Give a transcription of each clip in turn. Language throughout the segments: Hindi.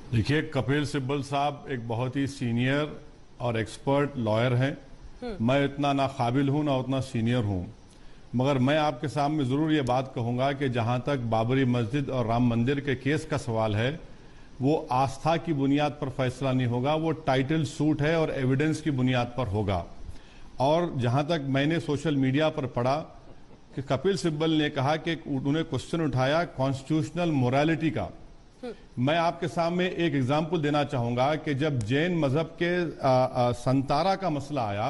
देखिए, कपिल सिब्बल साहब एक बहुत ही सीनियर और एक्सपर्ट लॉयर हैं। मैं इतना ना काबिल हूं ना उतना सीनियर हूं, मगर मैं आपके सामने जरूर ये बात कहूंगा कि जहां तक बाबरी मस्जिद और राम मंदिर के केस का सवाल है, वो आस्था की बुनियाद पर फैसला नहीं होगा, वो टाइटल सूट है और एविडेंस की बुनियाद पर होगा। और जहां तक मैंने सोशल मीडिया पर पढ़ा कि कपिल सिब्बल ने कहा कि उन्होंने क्वेश्चन उठाया कॉन्स्टिट्यूशनल मोरालिटी का। मैं आपके सामने एक एग्जाम्पल देना चाहूंगा कि जब जैन मजहब के संतारा का मसला आया,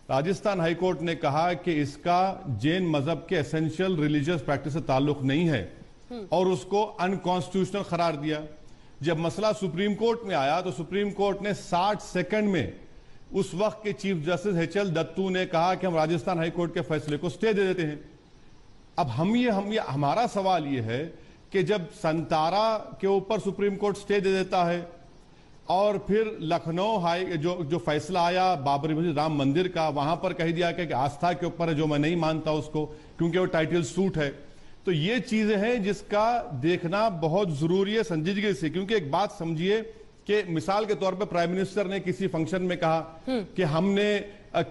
राजस्थान हाईकोर्ट ने कहा कि इसका जैन मजहब के एसेंशियल रिलीजियस प्रैक्टिस से ताल्लुक नहीं है और उसको अनकॉन्स्टिट्यूशनल करार दिया। जब मसला सुप्रीम कोर्ट में आया तो सुप्रीम कोर्ट ने 60 सेकंड में उस वक्त के चीफ जस्टिस HL दत्तू ने कहा कि हम राजस्थान हाईकोर्ट के फैसले को स्टे दे देते हैं। अब हमारा सवाल यह है कि जब संतारा के ऊपर सुप्रीम कोर्ट स्टे दे देता है और फिर लखनऊ हाई जो फैसला आया बाबरी मस्जिद राम मंदिर का, वहां पर कह दिया कि आस्था के ऊपर है, जो मैं नहीं मानता उसको, क्योंकि वो टाइटल सूट है। तो ये चीजें हैं जिसका देखना बहुत जरूरी है संजीदगी से। क्योंकि एक बात समझिए कि मिसाल के तौर पर प्राइम मिनिस्टर ने किसी फंक्शन में कहा कि हमने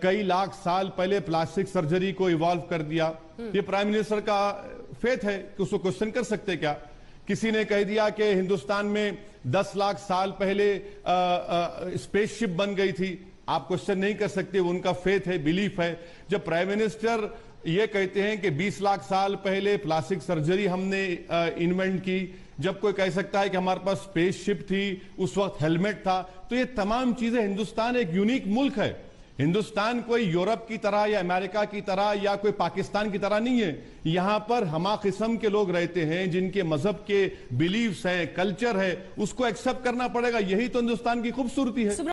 कई लाख साल पहले प्लास्टिक सर्जरी को इवॉल्व कर दिया। ये प्राइम मिनिस्टर का फेथ है कि उसको क्वेश्चन कर सकते क्या। किसी ने कह दिया कि हिंदुस्तान में 10 लाख साल पहले स्पेसशिप बन गई थी, आप क्वेश्चन नहीं कर सकते, उनका फेथ है, बिलीफ है। जब प्राइम मिनिस्टर ये कहते हैं कि 20 लाख साल पहले प्लास्टिक सर्जरी हमने इन्वेंट की, जब कोई कह सकता है कि हमारे पास स्पेसशिप थी, उस वक्त हेलमेट था, तो ये तमाम चीजें, हिंदुस्तान एक यूनिक मुल्क है। हिंदुस्तान कोई यूरोप की तरह या अमेरिका की तरह या कोई पाकिस्तान की तरह नहीं है। यहां पर हमा किस्म के लोग रहते हैं जिनके मजहब के बिलीव्स हैं, कल्चर है, उसको एक्सेप्ट करना पड़ेगा। यही तो हिंदुस्तान की खूबसूरती है।